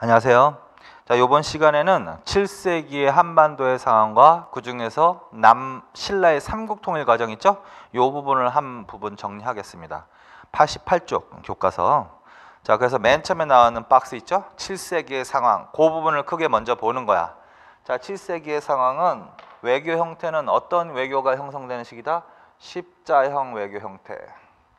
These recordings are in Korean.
안녕하세요. 자, 이번 시간에는 7세기의 한반도의 상황과 그 중에서 신라의 삼국통일 과정 있죠? 이 부분을 한 부분 정리하겠습니다. 88쪽 교과서. 자, 그래서 맨 처음에 나오는 박스 있죠? 7세기의 상황. 그 부분을 크게 먼저 보는 거야. 자, 7세기의 상황은 외교 형태는 어떤 외교가 형성되는 시기다? 십자형 외교 형태.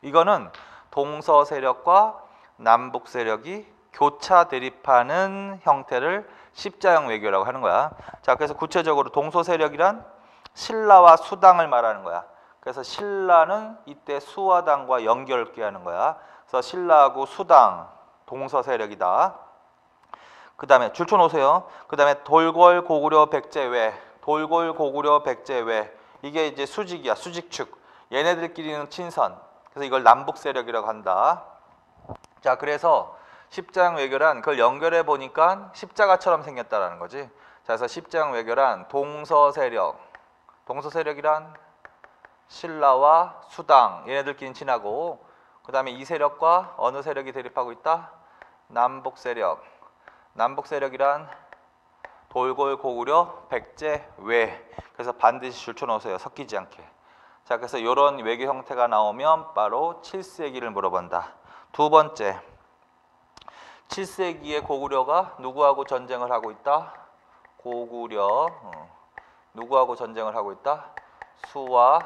이거는 동서 세력과 남북 세력이 교차 대립하는 형태를 십자형 외교라고 하는 거야. 자, 그래서 구체적으로 동서 세력이란 신라와 수당을 말하는 거야. 그래서 신라는 이때 수화당과 연결을 꾀하는 거야. 그래서 신라하고 수당, 동서 세력이다. 그 다음에 줄쳐 놓으세요. 그 다음에 돌궐, 고구려, 백제외. 돌궐, 고구려, 백제외. 이게 이제 수직이야. 수직축. 얘네들끼리는 친선. 그래서 이걸 남북 세력이라고 한다. 자, 그래서 십자형 외교란 그걸 연결해 보니까 십자가처럼 생겼다라는 거지. 자, 그래서 십자형 외교란 동서 세력. 동서 세력이란 신라와 수당. 얘네들끼리는 친하고, 그 다음에 이 세력과 어느 세력이 대립하고 있다? 남북 세력. 남북 세력이란 돌궐, 고구려, 백제, 외. 그래서 반드시 줄쳐 놓으세요. 섞이지 않게. 자, 그래서 이런 외교 형태가 나오면 바로 7세기를 물어본다. 두 번째, 7세기의 고구려가 누구하고 전쟁을 하고 있다? 고구려. 누구하고 전쟁을 하고 있다? 수와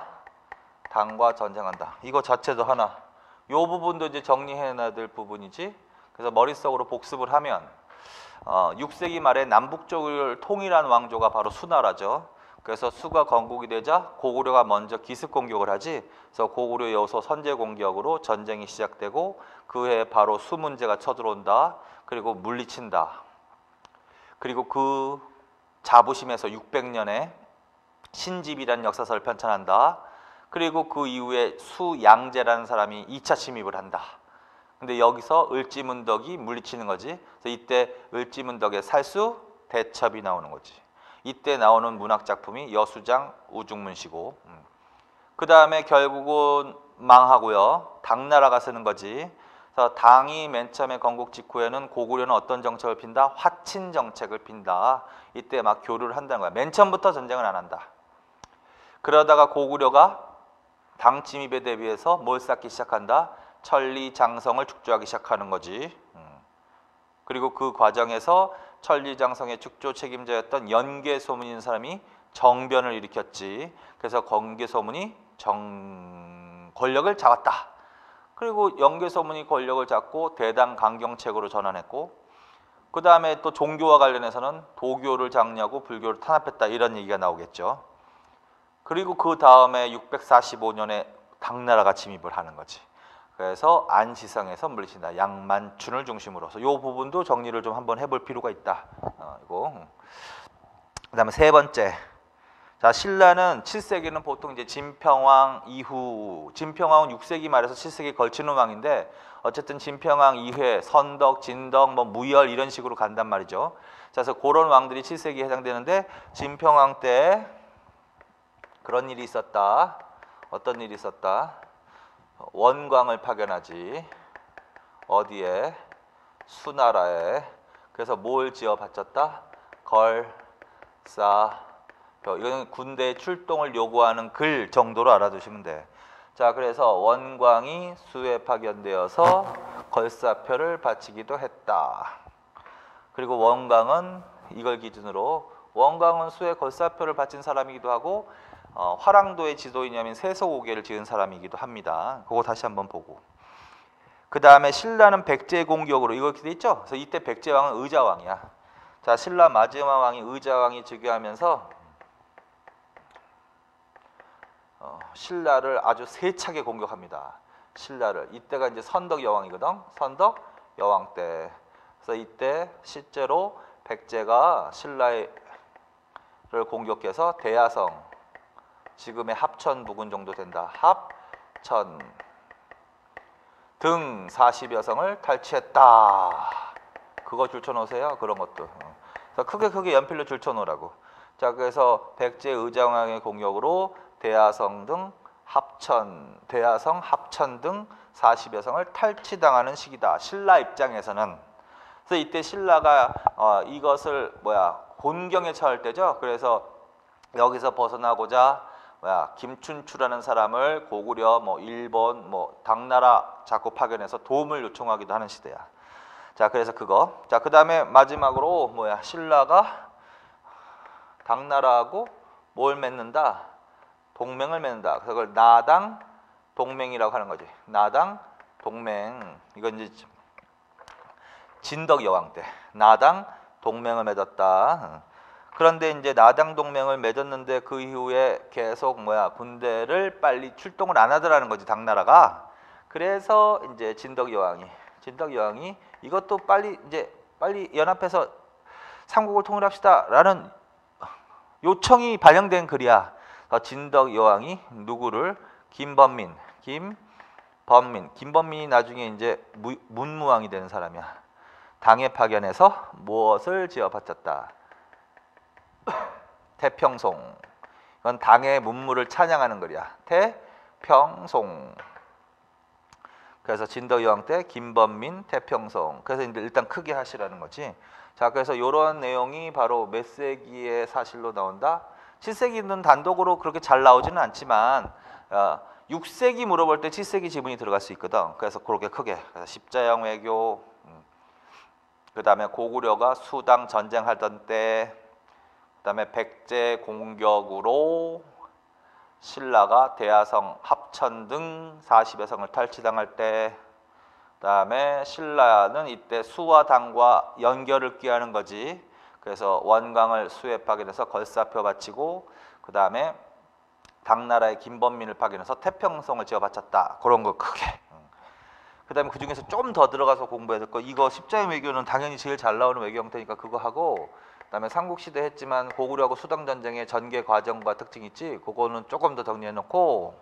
당과 전쟁한다. 이거 자체도 하나. 요 부분도 이제 정리해놔야 될 부분이지. 그래서 머릿속으로 복습을 하면 6세기 말에 남북 쪽을 통일한 왕조가 바로 수나라죠. 그래서 수가 건국이 되자 고구려가 먼저 기습 공격을 하지. 그래서 고구려 여소 선제 공격으로 전쟁이 시작되고 그 해에 바로 수 문제가 쳐들어온다. 그리고 물리친다. 그리고 그 자부심에서 600년에 신집이라는 역사서를 편찬한다. 그리고 그 이후에 수양제라는 사람이 2차 침입을 한다. 근데 여기서 을지문덕이 물리치는 거지. 그래서 이때 을지문덕의 살수 대첩이 나오는 거지. 이때 나오는 문학 작품이 여수장 우중문시고, 그 다음에 결국은 망하고요. 당나라가 쓰는 거지. 그래서 당이 맨 처음에 건국 직후에는 고구려는 어떤 정책을 핀다? 화친 정책을 핀다. 이때 막 교류를 한다는 거야. 맨 처음부터 전쟁을 안 한다. 그러다가 고구려가 당 침입에 대비해서 뭘 쌓기 시작한다? 천리장성을 축조하기 시작하는 거지. 그리고 그 과정에서 천리장성의 축조 책임자였던 연개소문이라는 사람이 정변을 일으켰지. 그래서 연개소문이 권력을 잡았다. 그리고 연개소문이 권력을 잡고 대당 강경책으로 전환했고, 그 다음에 또 종교와 관련해서는 도교를 장려하고 불교를 탄압했다, 이런 얘기가 나오겠죠. 그리고 그 다음에 645년에 당나라가 침입을 하는 거지. 그래서 안시성에서 물리친다. 양만춘을 중심으로서 이 부분도 정리를 좀 한번 해볼 필요가 있다. 이거. 그다음에 세 번째. 자, 신라는 7세기는 보통 이제 진평왕 이후, 진평왕은 6세기 말에서 7세기 걸치는 왕인데, 어쨌든 진평왕 이후에 선덕, 진덕, 뭐 무열 이런 식으로 간단 말이죠. 자, 그래서 그런 왕들이 7세기에 해당되는데, 진평왕 때 그런 일이 있었다. 어떤 일이 있었다? 원광을 파견하지. 어디에? 수나라에. 그래서 뭘 지어 바쳤다? 걸사표. 이거는 군대 출동을 요구하는 글 정도로 알아두시면 돼. 자, 그래서 원광이 수에 파견되어서 걸사표를 바치기도 했다. 그리고 원광은 이걸 기준으로, 원광은 수에 걸사표를 바친 사람이기도 하고, 화랑도의 지도이념인 세서고개를 지은 사람이기도 합니다. 그거 다시 한번 보고. 그 다음에 신라는 백제 공격으로, 이거 이렇게 돼 있죠? 그래서 이때 백제왕은 의자왕이야. 자, 신라 마지막 왕이 의자왕이 즉위하면서 신라를 아주 세차게 공격합니다. 신라를. 이때가 이제 선덕 여왕이거든. 선덕 여왕 때. 그래서 이때 실제로 백제가 신라를 공격해서 대야성, 지금의 합천 부근 정도 된다. 합천 등 40여 성을 탈취했다. 그거 줄쳐 놓으세요. 그런 것도. 그래서 크게 연필로 줄쳐 놓으라고. 자, 그래서 백제 의자왕의 공격으로 대야성 등 합천, 대야성, 합천 등 40여 성을 탈취당하는 시기다. 신라 입장에서는. 그래서 이때 신라가 이것을 곤경에 처할 때죠. 그래서 여기서 벗어나고자 김춘추라는 사람을 고구려 일본 당나라 자꾸 파견해서 도움을 요청하기도 하는 시대야. 자, 그래서 그거. 자, 그다음에 마지막으로 신라가 당나라하고 뭘 맺는다? 동맹을 맺는다. 그래서 그걸 나당 동맹이라고 하는 거지. 나당 동맹. 이건 이제 진덕 여왕 때 나당 동맹을 맺었다. 그런데 이제 나당 동맹을 맺었는데 그 이후에 계속 군대를 빨리 출동을 안 하더라는 거지, 당나라가. 그래서 이제 진덕 여왕이 이것도 빨리 연합해서 삼국을 통일합시다라는 요청이 발령된 글이야. 진덕 여왕이 누구를? 김범민이 나중에 이제 문무왕이 되는 사람이야. 당에 파견해서 무엇을 지어 바쳤다? 태평송. 이건 당의 문무를 찬양하는 글이야. 태평송. 그래서 진덕 여왕 때 김범민 태평송. 그래서 이제 일단 크게 하시라는 거지. 자, 그래서 이런 내용이 바로 몇 세기의 사실로 나온다? 7세기는 단독으로 그렇게 잘 나오지는 않지만 6세기 물어볼 때 7세기 지분이 들어갈 수 있거든. 그래서 그렇게 크게. 그래서 십자형 외교, 그 다음에 고구려가 수당 전쟁하던 때, 그 다음에 백제 공격으로 신라가 대야성, 합천 등 40여 성을 탈취당할 때, 그 다음에 신라는 이때 수와 당과 연결을 꾀하는 거지. 그래서 원광을 수에 파견해서 걸사표 바치고, 그 다음에 당나라의 김범민을 파견해서 태평성을 지어 바쳤다. 그런 거 크게. 그 다음에 그 중에서 좀 더 들어가서 공부해야 될 거. 이거 십자의 외교는 당연히 제일 잘 나오는 외교 형태니까 그거 하고, 그 다음에 삼국시대 했지만 고구려하고 수당전쟁의 전개 과정과 특징이 있지. 그거는 조금 더 정리해놓고,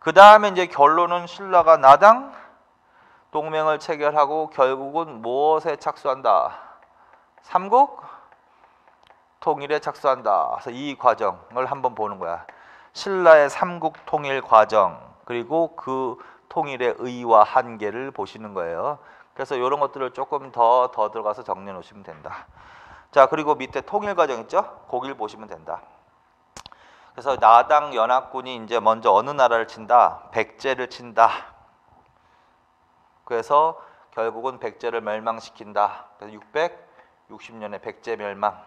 그 다음에 이제 결론은 신라가 나당 동맹을 체결하고 결국은 무엇에 착수한다? 삼국 통일에 착수한다. 그래서 이 과정을 한번 보는 거야. 신라의 삼국 통일 과정, 그리고 그 통일의 의의와 한계를 보시는 거예요. 그래서 이런 것들을 조금 더 들어가서 정리해 놓으시면 된다. 자, 그리고 밑에 통일 과정 있죠? 거기를 보시면 된다. 그래서 나당 연합군이 이제 먼저 어느 나라를 친다? 백제를 친다. 그래서 결국은 백제를 멸망시킨다. 그래서 660년에 백제 멸망.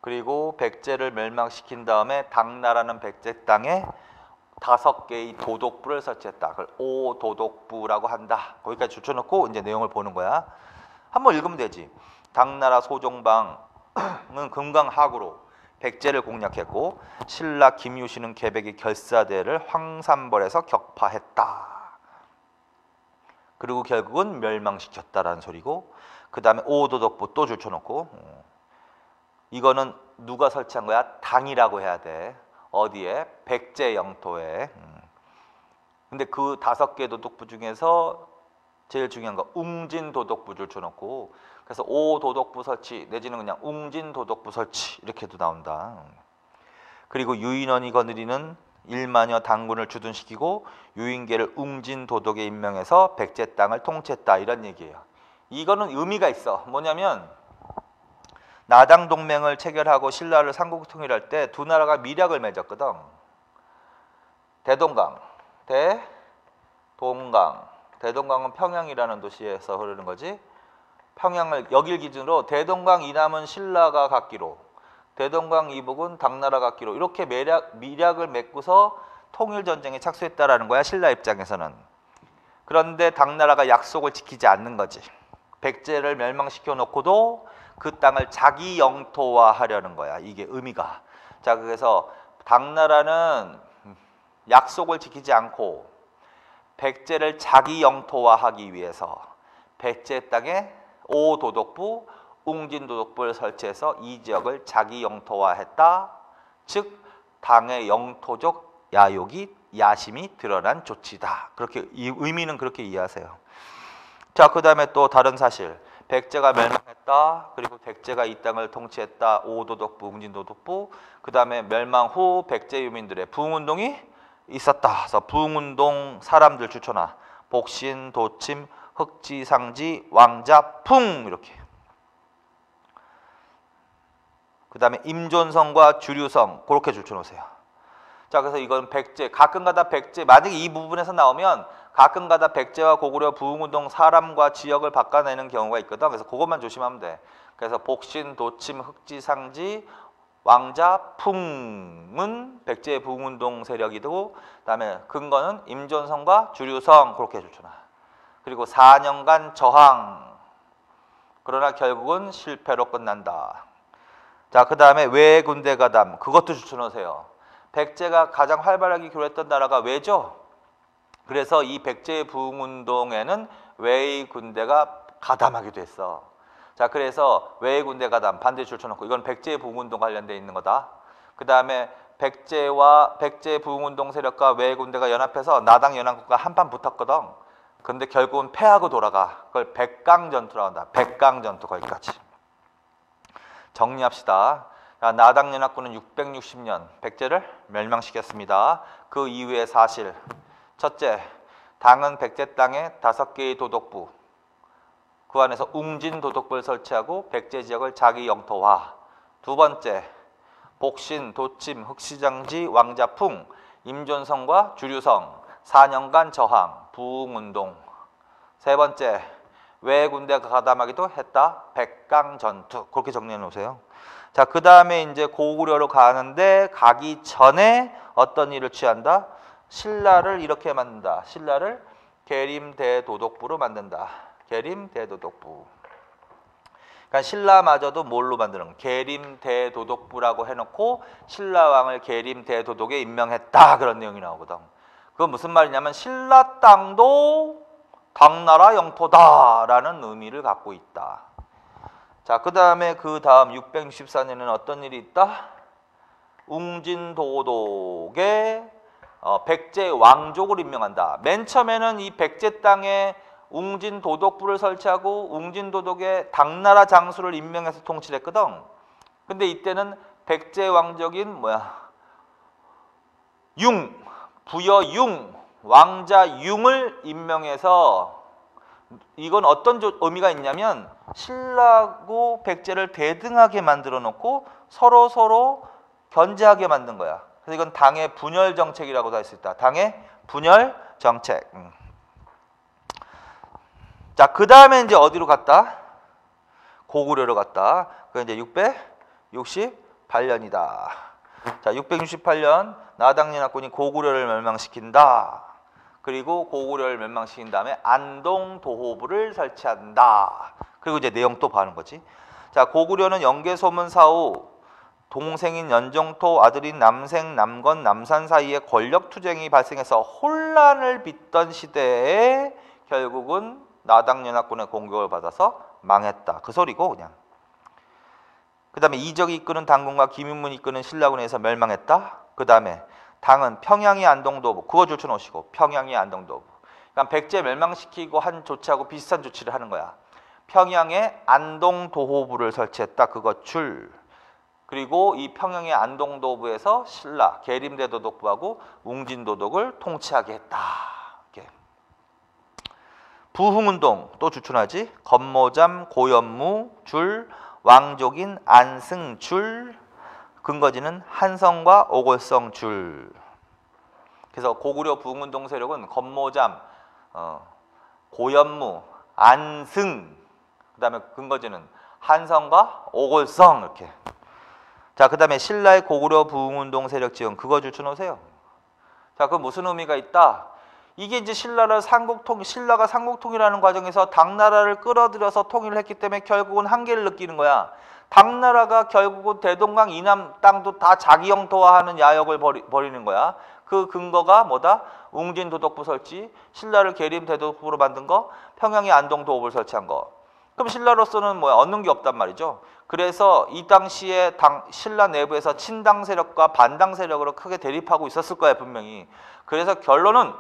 그리고 백제를 멸망시킨 다음에 당나라는 백제 땅에 5개의 도독부를 설치했다. 그걸 오도독부라고 한다. 거기까지 줄쳐놓고 이제 내용을 보는 거야. 한번 읽으면 되지. 당나라 소종방은 금강하구로 백제를 공략했고, 신라 김유신은 개백의 결사대를 황산벌에서 격파했다. 그리고 결국은 멸망시켰다라는 소리고, 그 다음에 오도독부 또 줄쳐놓고, 이거는 누가 설치한 거야? 당이라고 해야 돼. 어디에? 백제 영토에. 근데 그 5개 도독부 중에서 제일 중요한 거 웅진도독부 줄쳐놓고, 그래서 오도독부 설치 내지는 그냥 웅진도독부 설치 이렇게도 나온다. 그리고 유인원이 거느리는 1만여 당군을 주둔시키고 유인계를 웅진도독에 임명해서 백제 땅을 통치했다. 이런 얘기예요. 이거는 의미가 있어. 뭐냐면 나당 동맹을 체결하고 신라를 삼국 통일할 때 두 나라가 밀약을 맺었거든. 대동강은 평양이라는 도시에서 흐르는 거지. 평양을 여길 기준으로 대동강 이남은 신라가 갖기로, 대동강 이북은 당나라 갖기로 이렇게 밀약을 맺고서 통일전쟁에 착수했다라는 거야, 신라 입장에서는. 그런데 당나라가 약속을 지키지 않는 거지. 백제를 멸망시켜 놓고도 그 땅을 자기 영토화하려는 거야. 이게 의미가. 자, 그래서 당나라는 약속을 지키지 않고 백제를 자기 영토화하기 위해서 백제 땅에 오도독부, 웅진도독부를 설치해서 이 지역을 자기 영토화했다. 즉 당의 영토적 야심이 드러난 조치다. 그렇게 의미는 그렇게 이해하세요. 자, 그 다음에 또 다른 사실. 백제가 멸망했다. 그리고 백제가 이 땅을 통치했다. 오도독부, 웅진도독부. 그 다음에 멸망 후 백제 유민들의 부흥운동이 있었다. 그래서 부흥운동 사람들 추천하. 복신, 도침, 흑지상지 왕자풍 이렇게. 그 다음에 임존성과 주류성 그렇게 줄쳐놓으세요. 자, 그래서 이건 백제, 가끔가다 백제, 만약에 이 부분에서 나오면 가끔가다 백제와 고구려 부흥운동 사람과 지역을 바꿔내는 경우가 있거든. 그래서 그것만 조심하면 돼. 그래서 복신, 도침, 흑지상지, 왕자풍은 백제의 부흥운동 세력이고, 그다음에 근거는 임존성과 주류성 그렇게 줄쳐놔. 그리고 4년간 저항. 그러나 결국은 실패로 끝난다. 자, 그 다음에 왜 군대 가담 그것도 줄쳐놓으세요. 백제가 가장 활발하게 교류했던 나라가 왜죠? 그래서 이 백제의 부흥운동에는 왜의 군대가 가담하기도 했어. 자, 그래서 왜의 군대 가담 반드시 줄쳐놓고 이건 백제의 부흥운동 관련돼 있는 거다. 그 다음에 백제 부흥운동 세력과 왜의 군대가 연합해서 나당 연합국가 한판 붙었거든. 근데 결국은 패하고 돌아가. 그걸 백강전투라고 한다. 백강전투 거기까지. 정리합시다. 나당연합군은 660년 백제를 멸망시켰습니다. 그 이후의 사실. 첫째, 당은 백제 땅에 5개의 도독부, 그 안에서 웅진 도독부를 설치하고 백제 지역을 자기 영토화. 두 번째, 복신, 도침, 흑시장지, 왕자풍, 임존성과 주류성, 4년간 저항, 부흥운동. 세 번째, 왜 군대가 가담하기도 했다. 백강전투. 그렇게 정리해 놓으세요. 자, 그 다음에 이제 고구려로 가는데 가기 전에 어떤 일을 취한다? 신라를 이렇게 만든다. 신라를 계림대도독부로 만든다. 계림대도독부. 그러니까 신라마저도 뭘로 만드는? 계림대도독부라고 해놓고 신라왕을 계림대도독에 임명했다. 그런 내용이 나오거든. 그건 무슨 말이냐면 신라 땅도 당나라 영토다라는 의미를 갖고 있다. 자, 그 다음에 그 다음 664년에는 어떤 일이 있다? 웅진도독에 백제 왕족을 임명한다. 맨 처음에는 이 백제 땅에 웅진도독부를 설치하고 웅진도독에 당나라 장수를 임명해서 통치를 했거든. 근데 이때는 백제 왕족인 부여융, 왕자 융을 임명해서 이건 어떤 의미가 있냐면 신라고 백제를 대등하게 만들어 놓고 서로 견제하게 만든 거야. 그래서 이건 당의 분열 정책이라고도 할 수 있다. 당의 분열 정책. 자, 그 다음에 이제 어디로 갔다? 고구려로 갔다. 그 이제 668년이다. 자, 668년 나당연합군이 고구려를 멸망시킨다. 그리고 고구려를 멸망시킨 다음에 안동도호부를 설치한다. 그리고 이제 내용 또 봐는 거지. 자, 고구려는 영계소문사후 동생인 연정토 아들인 남생, 남건, 남산 사이에 권력투쟁이 발생해서 혼란을 빚던 시대에 결국은 나당연합군의 공격을 받아서 망했다. 그 소리고 그냥. 그 다음에 이적이 이끄는 당군과 김윤문이 이끄는 신라군에서 멸망했다. 그 다음에 당은 평양의 안동도부, 그거 줄쳐놓으시고 평양의 안동도부. 그러니까 백제 멸망시키고 한 조치하고 비슷한 조치를 하는 거야. 평양에 안동도호부를 설치했다. 그거 줄. 그리고 이 평양의 안동도부에서 신라, 계림대도독부하고 웅진도독을 통치하게 했다. 이렇게. 부흥운동 또 줄쳐놔야지. 건모잠, 고연무, 줄, 왕족인 안승줄, 근거지는 한성과 오골성 줄. 그래서 고구려 부흥운동 세력은 건모잠, 고연무, 안승, 그 다음에 근거지는 한성과 오골성 이렇게. 자, 그 다음에 신라의 고구려 부흥운동 세력 지원 그거 줄쳐놓으세요. 자, 그 무슨 의미가 있다? 이게 이제 신라가 삼국통일하는 과정에서 당나라를 끌어들여서 통일을 했기 때문에 결국은 한계를 느끼는 거야. 당나라가 결국은 대동강 이남 땅도 다 자기 영토화하는 야욕을 벌이는 거야. 그 근거가 뭐다? 웅진도독부 설치, 신라를 계림대도독부로 만든 거, 평양의 안동도읍을 설치한 거. 그럼 신라로서는 얻는 게 없단 말이죠. 그래서 이 당시에 신라 내부에서 친당 세력과 반당 세력으로 크게 대립하고 있었을 거야, 분명히. 그래서 결론은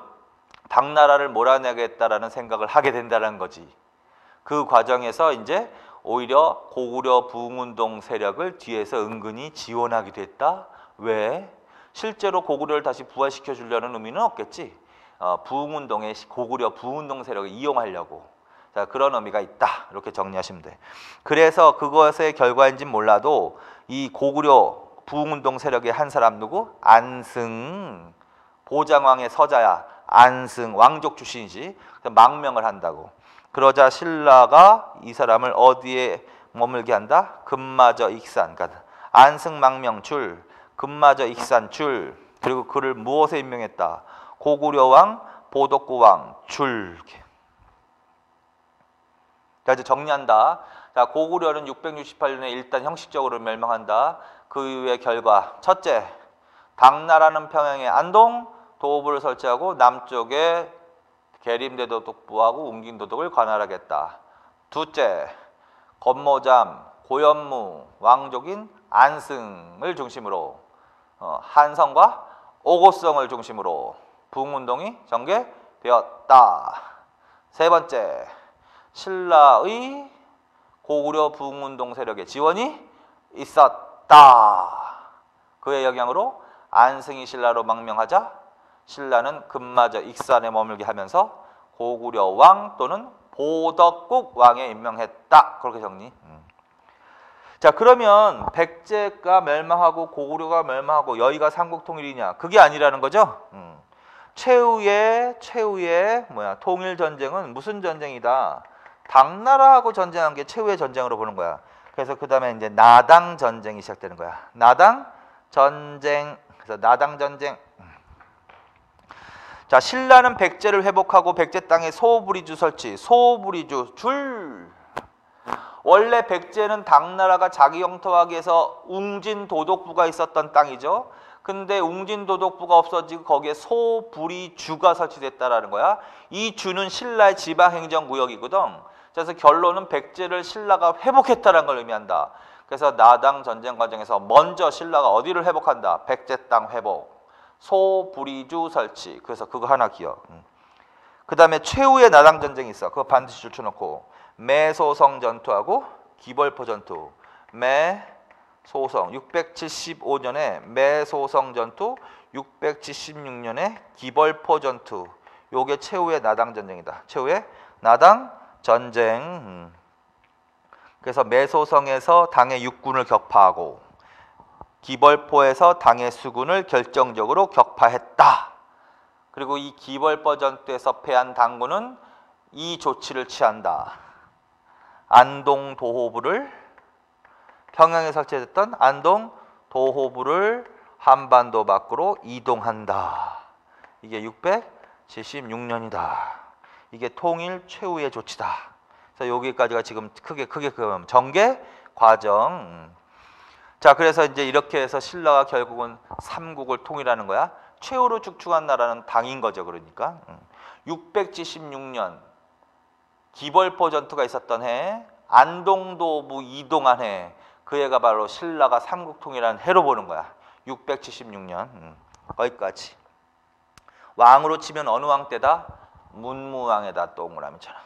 당나라를 몰아내겠다라는 생각을 하게 된다는 거지. 그 과정에서 이제 오히려 고구려 부흥운동 세력을 뒤에서 은근히 지원하기도 했다. 왜? 실제로 고구려를 다시 부활시켜 주려는 의미는 없겠지. 부흥운동에 고구려 부흥운동 세력을 이용하려고. 자, 그런 의미가 있다. 이렇게 정리하시면 돼. 그래서 그것의 결과인지는 몰라도 이 고구려 부흥운동 세력의 한 사람 누구? 안승. 보장왕의 서자야. 안승 왕족 출신이지. 망명을 한다고. 그러자 신라가 이 사람을 어디에 머물게 한다? 금마저 익산. 그러니까 안승 망명출, 금마저 익산출. 그리고 그를 무엇에 임명했다? 고구려왕, 보덕구왕 출. 자, 이제 정리한다. 자, 고구려는 668년에 일단 형식적으로 멸망한다. 그 이후의 결과. 첫째, 당나라는 평양에 안동, 도호부를 설치하고 남쪽에 계림대도독부하고 웅진도독을 관할하겠다. 둘째, 건모잠, 고현무, 왕족인 안승을 중심으로 한성과 오고성을 중심으로 부흥운동이 전개되었다. 세 번째, 신라의 고구려 부흥운동 세력의 지원이 있었다. 그의 영향으로 안승이 신라로 망명하자 신라는 금마저 익산에 머물게 하면서 고구려 왕 또는 보덕국 왕에 임명했다. 그렇게 정리. 자, 그러면 백제가 멸망하고 고구려가 멸망하고 여의가 삼국통일이냐? 그게 아니라는 거죠. 최후의 통일 전쟁은 무슨 전쟁이다? 당나라하고 전쟁한 게 최후의 전쟁으로 보는 거야. 그래서 그 다음에 이제 나당 전쟁이 시작되는 거야. 나당 전쟁. 그래서 나당 전쟁. 자, 신라는 백제를 회복하고 백제 땅에 소부리주 설치. 소부리주 줄. 원래 백제는 당나라가 자기 영토하기 위해서 웅진도독부가 있었던 땅이죠. 근데 웅진도독부가 없어지고 거기에 소부리주가 설치됐다라는 거야. 이 주는 신라의 지방행정구역이거든. 그래서 결론은 백제를 신라가 회복했다는 걸 의미한다. 그래서 나당 전쟁 과정에서 먼저 신라가 어디를 회복한다? 백제 땅 회복. 소부리주 설치. 그래서 그거 하나 기억. 그 다음에 최후의 나당 전쟁이 있어. 그거 반드시 줄쳐놓고. 매소성 전투하고 기벌포 전투. 매소성 675년에 매소성 전투, 676년에 기벌포 전투. 요게 최후의 나당 전쟁이다. 최후의 나당 전쟁. 그래서 매소성에서 당의 육군을 격파하고 기벌포에서 당의 수군을 결정적으로 격파했다. 그리고 이 기벌포 전투에서 패한 당군은 이 조치를 취한다. 안동 도호부를 평양에 설치됐던 안동 도호부를 한반도 밖으로 이동한다. 이게 676년이다. 이게 통일 최후의 조치다. 그래서 여기까지가 지금 크게 그 전개 과정. 자, 그래서 이제 이렇게 해서 신라가 결국은 삼국을 통일하는 거야. 최후로 축축한 나라는 당인 거죠. 그러니까 676년 기벌포 전투가 있었던 해, 안동도부 이동한 해, 그 해가 바로 신라가 삼국 통일한 해로 보는 거야. 676년. 거기까지. 왕으로 치면 어느 왕 때다? 문무왕에다 동그라미처럼.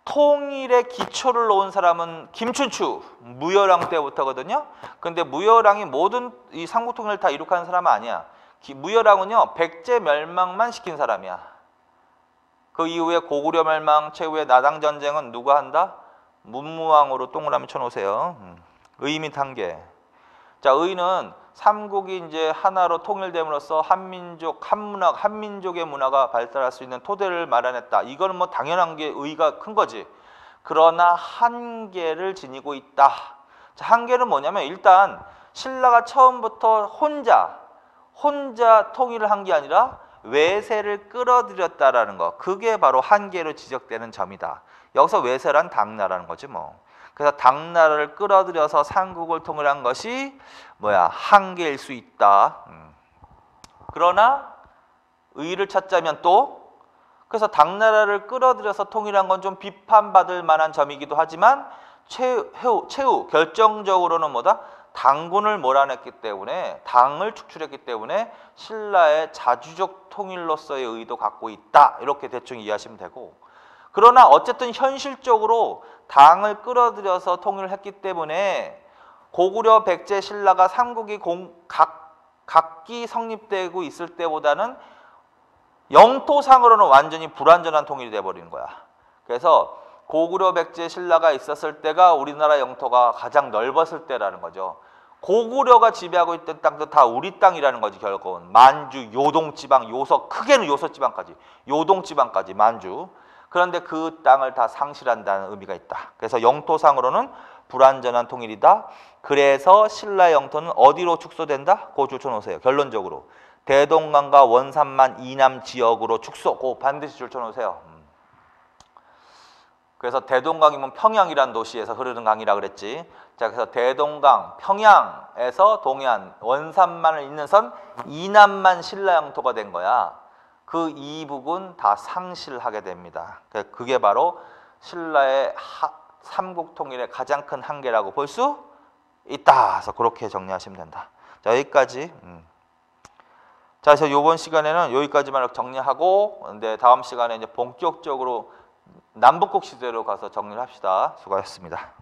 통일의 기초를 놓은 사람은 김춘추, 무열왕 때부터거든요. 근데 무열왕이 모든 이 삼국 통일을 다 이룩하는 사람은 아니야. 무열왕은요, 백제 멸망만 시킨 사람이야. 그 이후에 고구려 멸망, 최후의 나당 전쟁은 누가 한다? 문무왕으로 동그라미 쳐놓으세요. 의 및 한계. 자, 의는 삼국이 이제 하나로 통일됨으로써 한민족, 한문학, 한민족의 문화가 발달할 수 있는 토대를 마련했다. 이거는 뭐 당연한 게 의의가 큰 거지. 그러나 한계를 지니고 있다. 자, 한계는 뭐냐면 일단 신라가 처음부터 혼자 통일을 한 게 아니라 외세를 끌어들였다라는 거. 그게 바로 한계로 지적되는 점이다. 여기서 외세란 당나라는 거지 뭐. 그래서 당나라를 끌어들여서 삼국을 통일한 것이 한계일 수 있다. 그러나 의의를 찾자면 또 그래서 당나라를 끌어들여서 통일한 건 좀 비판받을 만한 점이기도 하지만 최후 결정적으로는 뭐다? 당군을 몰아냈기 때문에 당을 축출했기 때문에 신라의 자주적 통일로서의 의도 갖고 있다. 이렇게 대충 이해하시면 되고 그러나 어쨌든 현실적으로 당을 끌어들여서 통일을 했기 때문에 고구려, 백제, 신라가 삼국이 각기 성립되고 있을 때보다는 영토상으로는 완전히 불완전한 통일이 돼버리는 거야. 그래서 고구려 백제 신라가 있었을 때가 우리나라 영토가 가장 넓었을 때라는 거죠. 고구려가 지배하고 있던 땅도 다 우리 땅이라는 거지. 결국은 만주, 요동지방, 요서, 크게는 요서지방까지, 요동지방까지 만주. 그런데 그 땅을 다 상실한다는 의미가 있다. 그래서 영토상으로는 불완전한 통일이다. 그래서 신라 영토는 어디로 축소된다? 그거 줄쳐놓으세요. 결론적으로 대동강과 원산만 이남 지역으로 축소. 그거 반드시 줄쳐놓으세요. 그래서 대동강이면 평양이란 도시에서 흐르는 강이라 그랬지. 자, 그래서 대동강, 평양에서 동해안, 원산만을 잇는 선 이남만 신라 영토가 된 거야. 그 이북은 다 상실하게 됩니다. 그게 바로 신라의 삼국 통일의 가장 큰 한계라고 볼 수 있다. 그래서 그렇게 정리하시면 된다. 자, 여기까지. 자, 그래서 이번 시간에는 여기까지만 정리하고, 근데 다음 시간에 이제 본격적으로 남북국 시대로 가서 정리를 합시다. 수고하셨습니다.